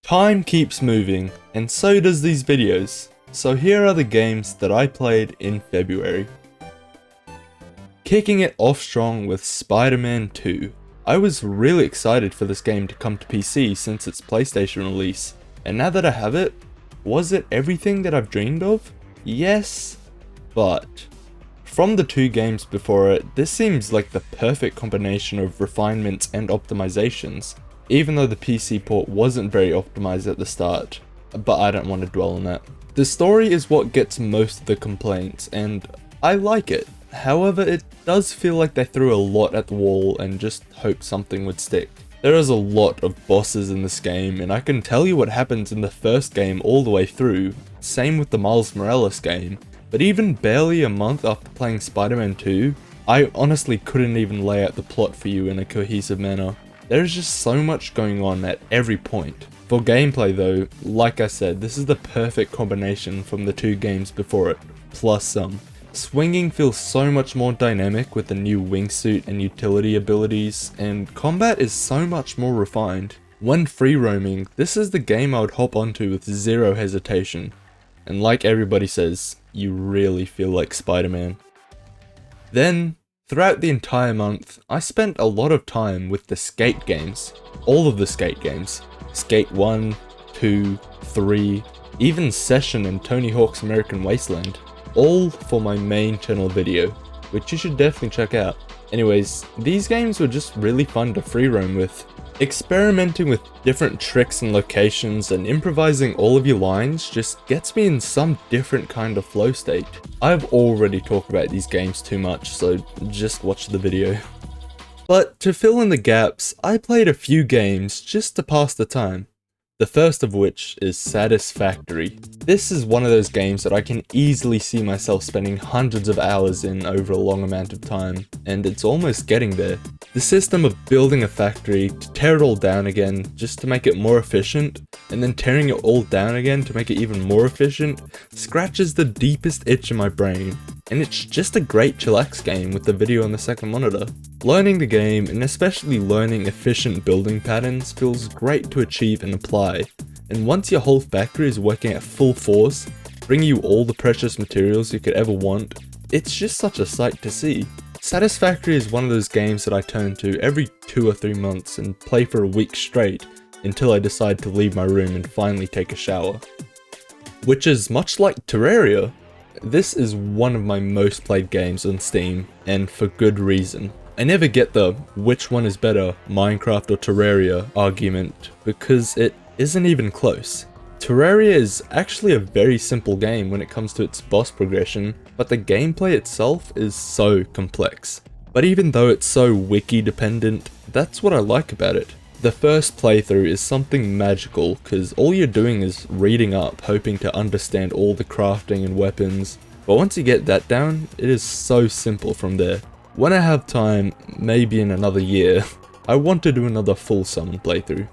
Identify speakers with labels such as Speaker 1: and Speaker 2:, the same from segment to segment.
Speaker 1: Time keeps moving, and so does these videos. So here are the games that I played in February. Kicking it off strong with Spider-Man 2. I was really excited for this game to come to PC since its PlayStation release, and now that I have it, was it everything that I've dreamed of? Yes, but from the two games before it, this seems like the perfect combination of refinements and optimizations, even though the PC port wasn't very optimized at the start, but I don't want to dwell on that. The story is what gets most of the complaints, and I like it. However, it does feel like they threw a lot at the wall and just hoped something would stick. There is a lot of bosses in this game, and I can tell you what happens in the first game all the way through, same with the Miles Morales game, but even barely a month after playing Spider-Man 2, I honestly couldn't even lay out the plot for you in a cohesive manner. There is just so much going on at every point. For gameplay though, like I said, this is the perfect combination from the two games before it, plus some. Swinging feels so much more dynamic with the new wingsuit and utility abilities, and combat is so much more refined. When free roaming, this is the game I would hop onto with zero hesitation. And like everybody says, you really feel like Spider-Man. Then, throughout the entire month, I spent a lot of time with the Skate games. All of the Skate games. Skate 1, 2, 3, even Session and Tony Hawk's American Wasteland. All for my main channel video, which you should definitely check out. Anyways, these games were just really fun to free roam with. Experimenting with different tricks and locations and improvising all of your lines just gets me in some different kind of flow state. I've already talked about these games too much, so just watch the video. But to fill in the gaps, I played a few games just to pass the time. The first of which is Satisfactory. This is one of those games that I can easily see myself spending hundreds of hours in over a long amount of time, and it's almost getting there. The system of building a factory to tear it all down again just to make it more efficient, and then tearing it all down again to make it even more efficient, scratches the deepest itch in my brain. And it's just a great chillax game with the video on the second monitor. Learning the game, and especially learning efficient building patterns, feels great to achieve and apply. And once your whole factory is working at full force, bringing you all the precious materials you could ever want, it's just such a sight to see. Satisfactory is one of those games that I turn to every 2 or 3 months and play for a week straight, until I decide to leave my room and finally take a shower. Which is much like Terraria. This is one of my most played games on Steam, and for good reason. I never get the which one is better, Minecraft or Terraria argument, because it isn't even close. Terraria is actually a very simple game when it comes to its boss progression, but the gameplay itself is so complex. But even though it's so wiki dependent, that's what I like about it. The first playthrough is something magical, cause all you're doing is reading up, hoping to understand all the crafting and weapons, but once you get that down, it is so simple from there. When I have time, maybe in another year, I want to do another full summon playthrough.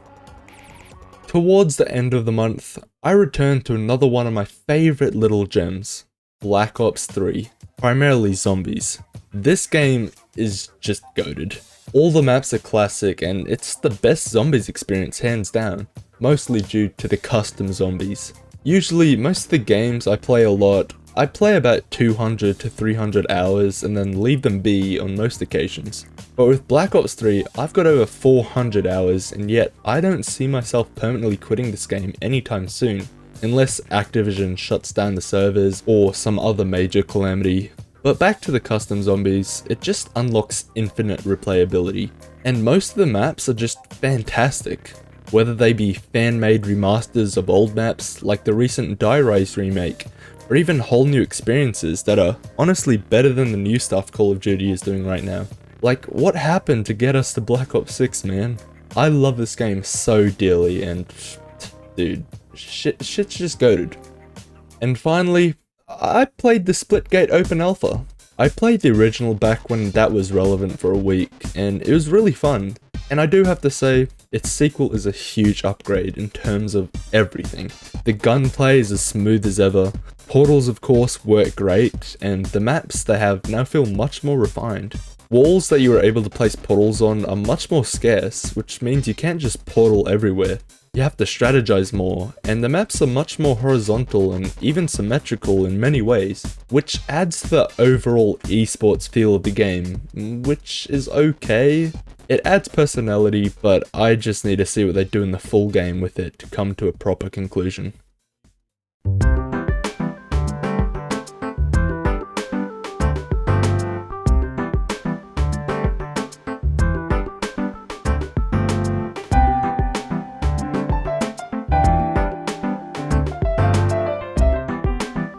Speaker 1: Towards the end of the month, I returned to another one of my favourite little gems, Black Ops 3, primarily zombies. This game is just goated. All the maps are classic, and it's the best zombies experience hands down, mostly due to the custom zombies. Usually, most of the games I play a lot, I play about 200 to 300 hours and then leave them be on most occasions. But with Black Ops 3, I've got over 400 hours, and yet I don't see myself permanently quitting this game anytime soon, unless Activision shuts down the servers or some other major calamity. But back to the custom zombies, it just unlocks infinite replayability, and most of the maps are just fantastic. Whether they be fan-made remasters of old maps like the recent Die Rise remake, or even whole new experiences that are honestly better than the new stuff Call of Duty is doing right now. Like, what happened to get us to Black Ops 6, man? I love this game so dearly, and dude, shit's just goated. And finally, I played the Splitgate Open Alpha. I played the original back when that was relevant for a week, and it was really fun. And I do have to say, its sequel is a huge upgrade in terms of everything. The gunplay is as smooth as ever, portals of course work great, and the maps they have now feel much more refined. Walls that you are able to place portals on are much more scarce, which means you can't just portal everywhere. You have to strategize more, and the maps are much more horizontal and even symmetrical in many ways, which adds to the overall esports feel of the game, which is okay. It adds personality, but I just need to see what they do in the full game with it to come to a proper conclusion.